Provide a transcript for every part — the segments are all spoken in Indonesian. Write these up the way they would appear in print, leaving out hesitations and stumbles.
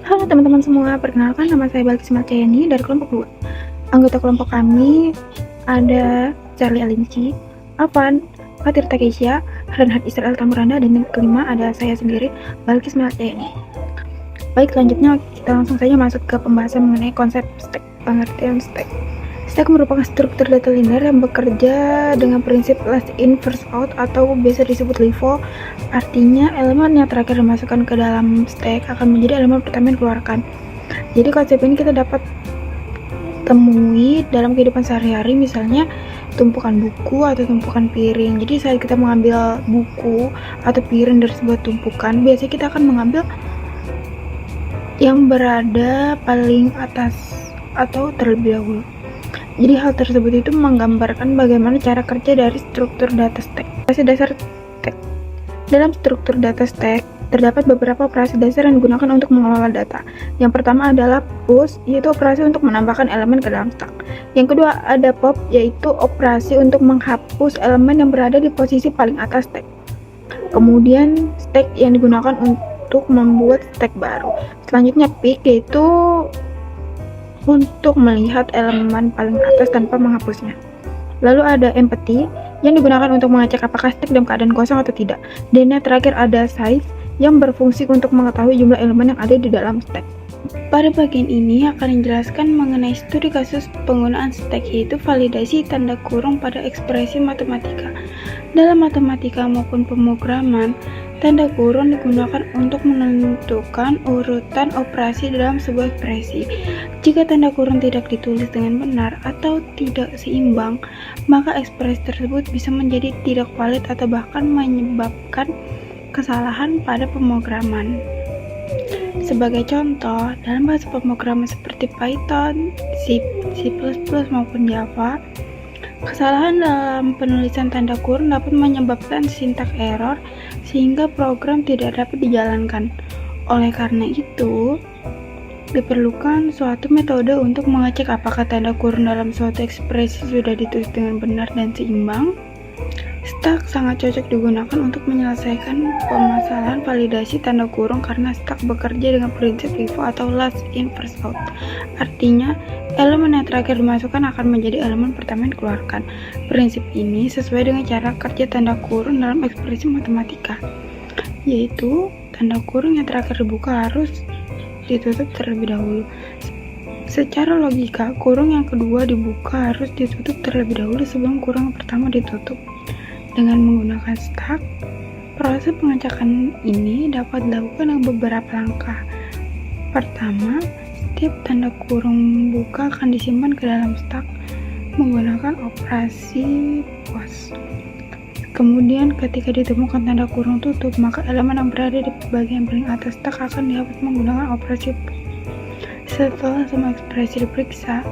Halo teman-teman semua, perkenalkan nama saya Balkis Malcayani dari kelompok 2. Anggota kelompok kami ada Charlie Alinci, Afan, Fatir Takesya, Renhat Israel Tamuranda, dan yang kelima ada saya sendiri, Balkis Malcayani. Baik, selanjutnya kita langsung saja masuk ke pembahasan mengenai konsep stack, pengertian stack. Stack merupakan struktur data linear yang bekerja dengan prinsip last in first out atau biasa disebut LIFO. Artinya elemen yang terakhir dimasukkan ke dalam stack akan menjadi elemen pertama yang dikeluarkan. Jadi konsep ini kita dapat temui dalam kehidupan sehari-hari, misalnya tumpukan buku atau tumpukan piring. Jadi saat kita mengambil buku atau piring dari sebuah tumpukan, biasanya kita akan mengambil yang berada paling atas atau terlebih dahulu. Jadi hal tersebut itu menggambarkan bagaimana cara kerja dari struktur data stack. Operasi dasar stack. Dalam struktur data stack terdapat beberapa operasi dasar yang digunakan untuk mengelola data. Yang pertama adalah push, yaitu operasi untuk menambahkan elemen ke dalam stack. Yang kedua ada pop, yaitu operasi untuk menghapus elemen yang berada di posisi paling atas stack. Kemudian stack yang digunakan untuk membuat stack baru. Selanjutnya pick, yaitu untuk melihat elemen paling atas tanpa menghapusnya. Lalu ada empty yang digunakan untuk mengecek apakah stack dalam keadaan kosong atau tidak. Dan yang terakhir ada size yang berfungsi untuk mengetahui jumlah elemen yang ada di dalam stack. Pada bagian ini akan dijelaskan mengenai studi kasus penggunaan stack, yaitu validasi tanda kurung pada ekspresi matematika. Dalam matematika maupun pemrograman, tanda kurung digunakan untuk menentukan urutan operasi dalam sebuah ekspresi. Jika tanda kurung tidak ditulis dengan benar atau tidak seimbang, maka ekspresi tersebut bisa menjadi tidak valid atau bahkan menyebabkan kesalahan pada pemrograman. Sebagai contoh, dalam bahasa pemrograman seperti Python, C++, maupun Java, kesalahan dalam penulisan tanda kurung dapat menyebabkan syntax error sehingga program tidak dapat dijalankan. Oleh karena itu, diperlukan suatu metode untuk mengecek apakah tanda kurung dalam suatu ekspresi sudah ditulis dengan benar dan seimbang. Stack sangat cocok digunakan untuk menyelesaikan permasalahan validasi tanda kurung karena stack bekerja dengan prinsip LIFO atau last in first out. Artinya, elemen yang terakhir dimasukkan akan menjadi elemen pertama yang dikeluarkan. Prinsip ini sesuai dengan cara kerja tanda kurung dalam ekspresi matematika, yaitu tanda kurung yang terakhir dibuka harus ditutup terlebih dahulu. Secara logika, kurung yang kedua dibuka harus ditutup terlebih dahulu sebelum kurung yang pertama ditutup. Dengan menggunakan stack, proses pengecekan ini dapat dilakukan dengan beberapa langkah. Pertama, setiap tanda kurung buka akan disimpan ke dalam stack menggunakan operasi post. Kemudian ketika ditemukan tanda kurung tutup, maka elemen yang berada di bagian paling atas stack akan dihapus menggunakan operasi pop. Setelah semua ekspresi diperiksa,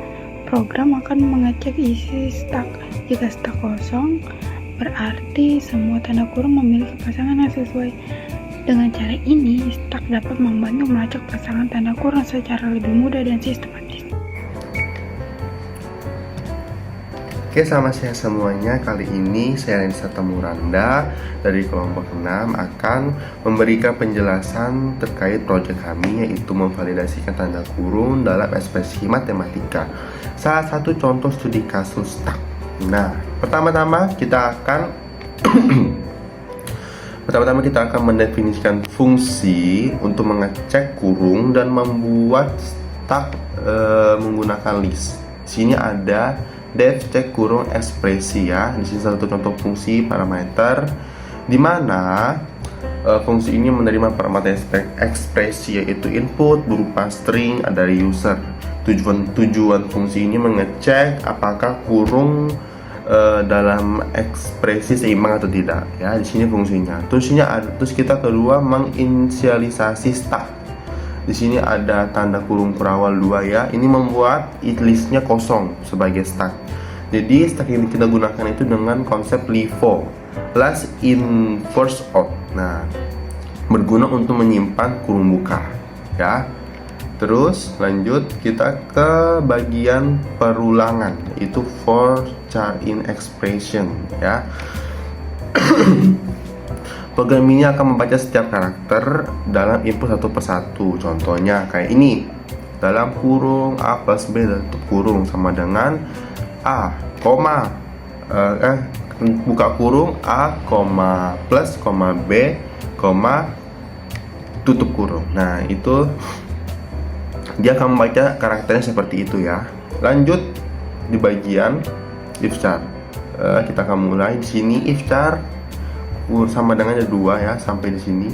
program akan mengecek isi stack. Jika stack kosong, berarti semua tanda kurung memiliki pasangan yang sesuai. Dengan cara ini, stack dapat membantu melacak pasangan tanda kurung secara lebih mudah dan sistematis. Oke, sama saya semuanya. Kali ini saya Renhat Israel Tamuranda dari kelompok 6 akan memberikan penjelasan terkait proyek kami, yaitu memvalidasikan tanda kurung dalam ekspresi matematika. Salah satu contoh studi kasus stack. Nah, pertama-tama kita akan mendefinisikan fungsi untuk mengecek kurung dan membuat stack menggunakan list. Di sini ada def cek kurung ekspresi ya. Di sini satu contoh fungsi parameter di mana fungsi ini menerima parameter ekspresi, yaitu input berupa string dari user. Tujuan fungsi ini mengecek apakah kurung dalam ekspresi seimbang atau tidak ya. Di sini fungsinya. Terus kita kedua menginisialisasi stack. Di sini ada tanda kurung kurawal 2 ya. Ini membuat listnya kosong sebagai stack. Jadi stack yang kita gunakan itu dengan konsep LIFO, last in first out. Nah, berguna untuk menyimpan kurung buka ya. Terus lanjut kita ke bagian perulangan, yaitu for char in expression ya. Program ini akan membaca setiap karakter dalam input satu persatu. Contohnya kayak ini. Dalam kurung A plus B tutup kurung sama dengan A, koma buka kurung A, plus, B, tutup kurung. Nah, itu dia akan membaca karakternya seperti itu ya. Lanjut di bagian if char. Kita akan mulai di sini if char sama dengan ada 2 ya sampai di sini.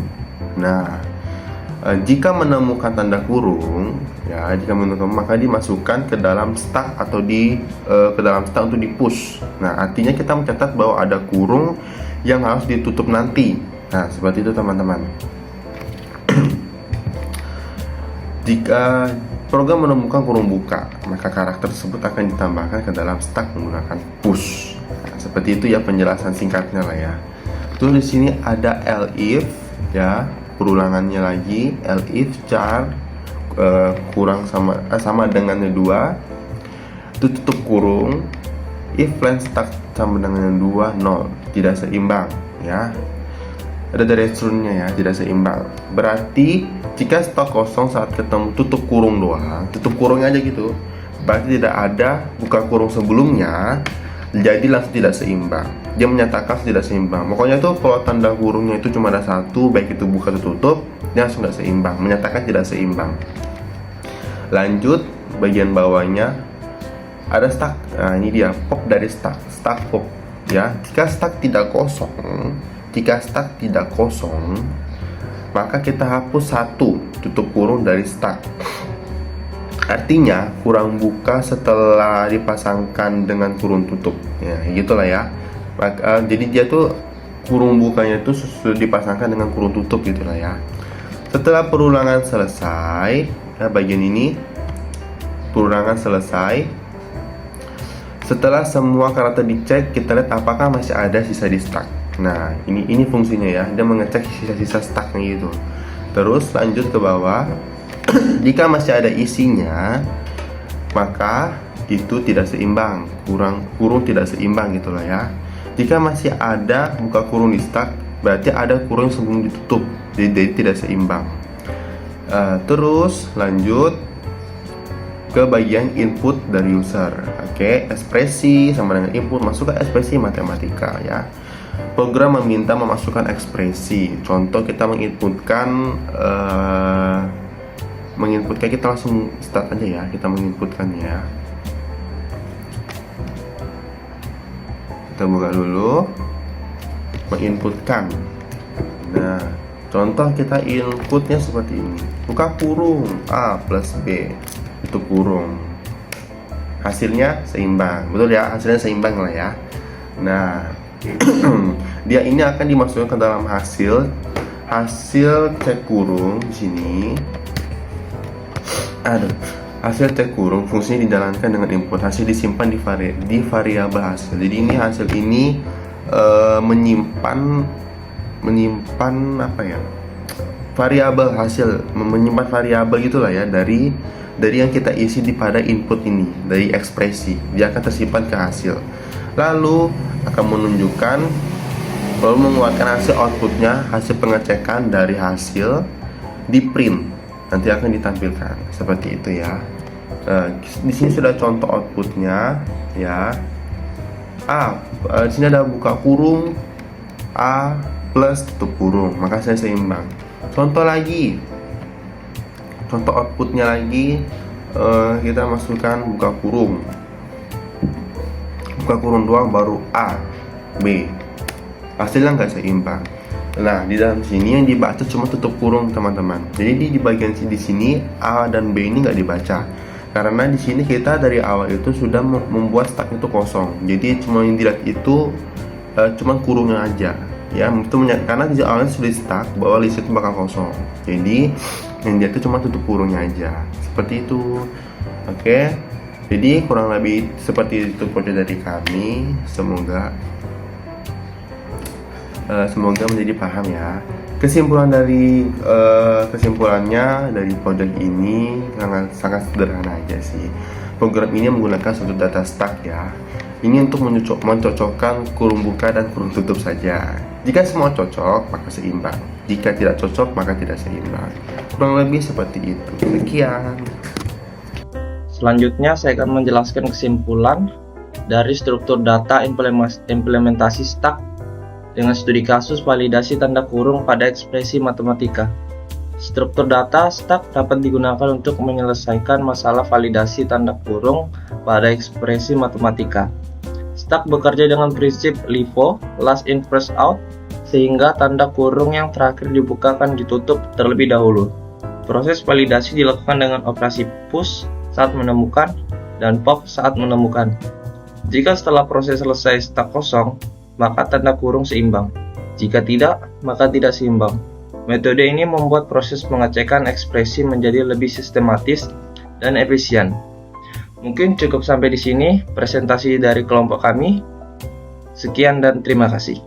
Nah, jika menemukan tanda kurung ya, maka dimasukkan ke dalam stack atau ke dalam stack untuk di push. Nah, artinya kita mencatat bahwa ada kurung yang harus ditutup nanti. Nah, seperti itu teman-teman. Jika program menemukan kurung buka, maka karakter tersebut akan ditambahkan ke dalam stack menggunakan push. Nah, seperti itu ya penjelasan singkatnya lah ya. Terus di sini ada elif ya, perulangannya lagi elif char kurang sama dengan 2 itu tutup kurung, if len stack sama dengan 2 0 tidak seimbang ya. Ada dari instrumennya ya, tidak seimbang. Berarti jika stok kosong saat ketemu tutup kurung doang, tutup kurungnya aja gitu, berarti tidak ada buka kurung sebelumnya, jadi langsung tidak seimbang. Dia menyatakan tidak seimbang. Pokoknya tuh kalau tanda kurungnya itu cuma ada 1, baik itu buka atau tutup, dia langsung tidak seimbang, menyatakan tidak seimbang. Lanjut bagian bawahnya ada stack. Nah, ini dia pop dari stack pop ya. Jika stack tidak kosong, maka kita hapus 1 tutup kurung dari stack. Artinya kurang buka setelah dipasangkan dengan kurung tutup ya, gitulah ya. Jadi dia tuh kurung bukanya itu sudah dipasangkan dengan kurung tutup gitulah ya. Setelah perulangan selesai ya, bagian ini perulangan selesai. Setelah semua karakter dicek, kita lihat apakah masih ada sisa di stack. Nah, ini fungsinya ya, dia mengecek sisa-sisa stacknya gitu. Terus lanjut ke bawah. Jika masih ada isinya, maka itu tidak seimbang, kurung tidak seimbang gitulah ya. Jika masih ada buka kurung di stack, berarti ada kurung sebelum ditutup, jadi tidak seimbang. Terus lanjut ke bagian input dari user. Oke, ekspresi sama dengan input, masuk ke ekspresi matematika ya. Program meminta memasukkan ekspresi. Contoh kita menginputkan kita langsung start aja ya, kita menginputkannya ya. Kita buka dulu menginputkan. Nah, contoh kita inputnya seperti ini, buka kurung A plus B itu kurung, hasilnya seimbang, betul ya, hasilnya seimbang lah ya. Nah, dia ini akan dimasukkan ke dalam hasil cek kurung di sini. Hasil cek kurung fungsinya dijalankan dengan input, hasil disimpan di variabel hasil. Jadi ini hasil ini menyimpan apa ya, variabel hasil, menyimpan variabel gitulah ya, dari yang kita isi pada input ini, dari ekspresi dia akan tersimpan ke hasil, lalu akan menunjukkan, lalu mengeluarkan hasil outputnya, hasil pengecekan dari hasil di print, nanti akan ditampilkan seperti itu ya. Di sini sudah contoh outputnya ya. Di sini ada buka kurung A plus tutup kurung, maka saya seimbang. Contoh lagi, contoh outputnya lagi, kita masukkan buka kurung doang, baru A, B, hasilnya nggak seimbang. Nah, di dalam sini yang dibaca cuma tutup kurung teman-teman. Jadi di bagian di sini A dan B ini nggak dibaca, karena di sini kita dari awal itu sudah membuat stack itu kosong. Jadi cuma yang dilihat itu cuma kurungnya aja ya, itu karena di awalnya sudah stack bahwa list itu bakal kosong. Jadi yang dia itu cuma tutup kurungnya aja, seperti itu. Oke, jadi kurang lebih seperti itu project dari kami. Semoga menjadi paham ya. Kesimpulannya dari project ini sangat sederhana aja sih. Program ini menggunakan suatu data stack ya. Ini untuk mencocokkan kurung buka dan kurung tutup saja. Jika semua cocok, maka seimbang. Jika tidak cocok, maka tidak seimbang. Kurang lebih seperti itu. Sekian. Selanjutnya saya akan menjelaskan kesimpulan dari struktur data implementasi STAK dengan studi kasus validasi tanda kurung pada ekspresi matematika. Struktur data STAK dapat digunakan untuk menyelesaikan masalah validasi tanda kurung pada ekspresi matematika. STAK bekerja dengan prinsip LIFO, last in first out, sehingga tanda kurung yang terakhir dibuka akan ditutup terlebih dahulu. Proses validasi dilakukan dengan operasi push saat menemukan dan pop saat menemukan. Jika setelah proses selesai STAK kosong, maka tanda kurung seimbang. Jika tidak, maka tidak seimbang. Metode ini membuat proses pengecekan ekspresi menjadi lebih sistematis dan efisien. Mungkin cukup sampai di sini presentasi dari kelompok kami. Sekian dan terima kasih.